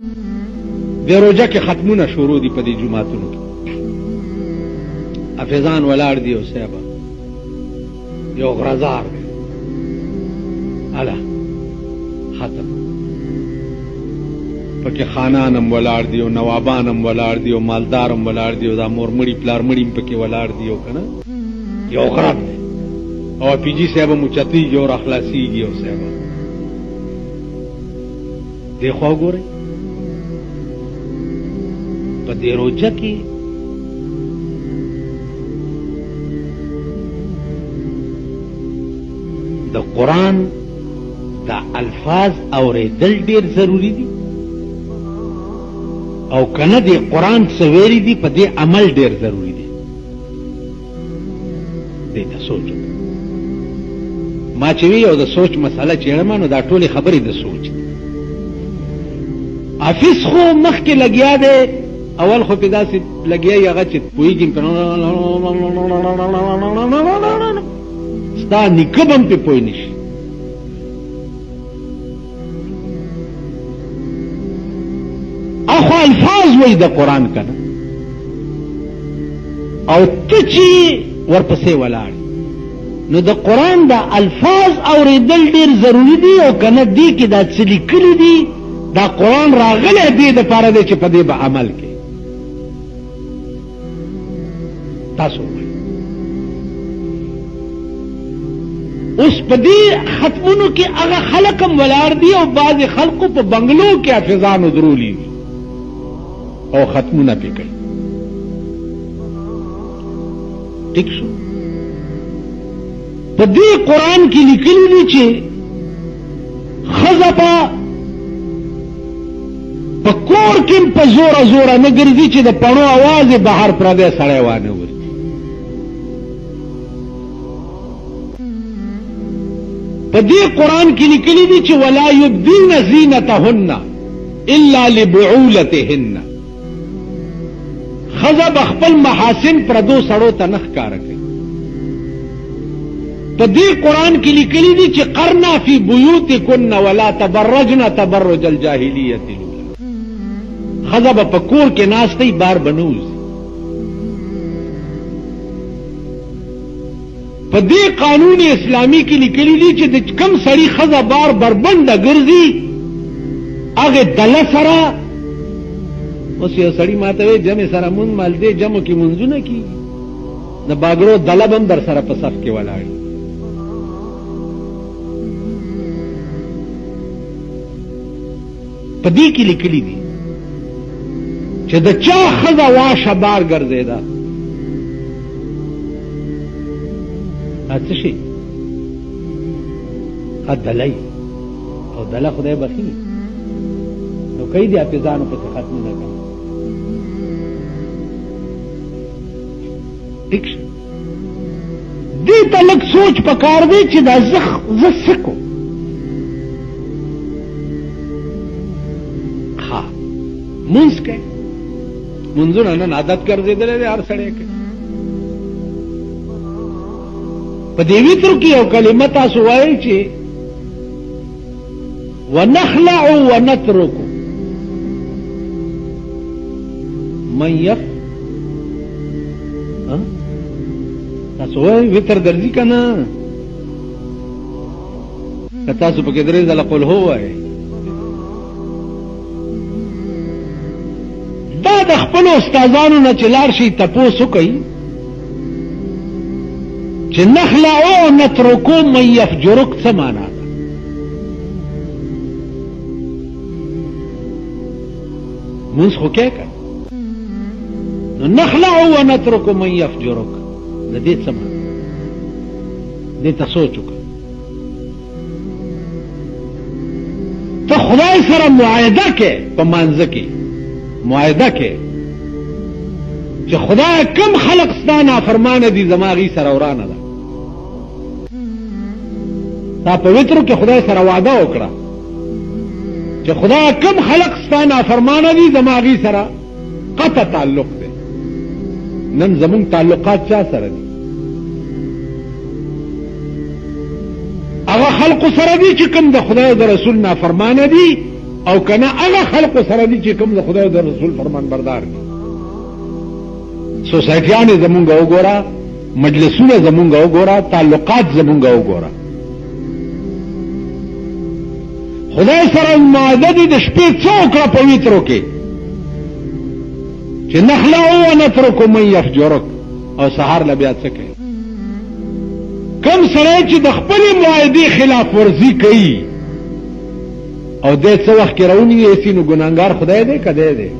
د روژه کې ختمونه شروع دي په دې جماعتونو کې حافظان ولاړ دي او صاحبه یو غرزار دی الا ختم پکې خانانم ولاړ دي او نوابانم ولاړ دي او مالدارم ولاړ دي او دا مور مړي پلار مړي پکې ولاړ دي او کنه یو غرب دی او پی جی صاحب مچتیږي او اخلاصيږي او صاحب دیخوا ګورئ په دې روژه کې د قرآن دا الفاظ اوریدل ډیر ضروری دي او کنه دی قرآن سویری دی په دې عمل ډیر ضروری دی دې ته سوچو ما چې وی او د سوچ مسله چیرمه نو دا ټولې خبرې د سوچ حافظ خو مخکې لګیا دی اول خو په داسې لګیا یې هغه چې پوهېږي ستا نیکه به هم پې پوه نه شي اخو الفاظ وایي د قرآن که نه او ته چې ورپسې ولاړ نو د قرآن دا الفاظ اورېدل ډېر ضروري دي او که نه دې کې دا څه لیکلي دي دا قرآن راغلی دې دپاره دی چې په دې به عمل کې تاسو اوس په دې ختمونو کې هغه خلک هم ولاړ دي او بعضې خلقو په بنګلو کې حافظانو درولی دي او ختمونه پې کوي ټیک شو په دې قرآن کې لیکلي دي چې ښځه په کور کې په زوره زوره نه ګرځي چې د پڼو اواز یې بهر پردی سړی وانه ورځي په دې قرآن کې لیکلي دي چې ولا یبدین زینتهن الا لبعولتهن ښځه به خپل محاسن پردو سړو ته نه ښکاره کوي په دې قرآن کې لیکلي دي چې قرنا فی بیوتکن ولا تبرجن تبرج الجاهلیة الاولی ښځه به په کور کې ناستئ بار به نه وځي په دې قانون اسلامي کې لیکلي دي چې د کم سړي ښځه بار بربنډه ګرځي هغې دله سره اوس یو سړي ما ته وایي جمع سره مونځ مالدې جمعو کې مونځونه کېږي د باګرو دله به هم در سره په صف کې ولاړ په دې کې لیکلي دي چې د چا ښځه واشه بار ګرځېده څه شي دلی او دله خدای بخي نو کوي دي حافظانو پسې ختمونه کوي ټیک شو دې ته لږ سوچ پکار دی چې دا زه څه کوم ها مونځ کوي مونځونه نن عادت ګرځېدلی دی هر سړی کوي په دې ویترو کې یو کلمه تاسو وایئ چې ونخلع ونترک من تاسو وایئ ویتر درځي که نه که تاسو پکې درې ځله قل هو وایئ دا د خپلو استادانو نه چې لاړ شئ تپوس وکئ چې نخلعو نترکو من یفجرک څه معنا ده مونځ خو کې که نو نخلعو ونترکو من یفجرک د دې څه معنا دې ته سوچ وکړه ته خدای سره معاهده کې په مانځه کې معاهده کې چې خدای کم خلق ستا نافرمانه دي زما غي سره ورانه ده تا په وترو کې خدای سره وعده وکړه چې خدای کم خلق ستا نافرمانه دي زما غي سره قطع تعلق دی نن زمون تعلقات چا سره دي هغه خلق سره دي چې کوم د خدای او د رسول نافرمانه دي او کنه هغه خلق سره دي چې کوم د خدای او د رسول فرمان بردار دي. سوسایټیانې زمونږ وګوره، مجلسونه زمونږ وګوره، تعلقات زمونږ وګوره. خدای سره معاهده دي د شپې څو وکړه په ویترو کې چې نخلعو ونترکو من یفجرک، او سهار له بیا څه کوي. کم سړی چې د خپلې معاهدې خلاف ورزي کوي او دې څه وخت کې راونیسي نو ګناهګار خدای دی که دی دی؟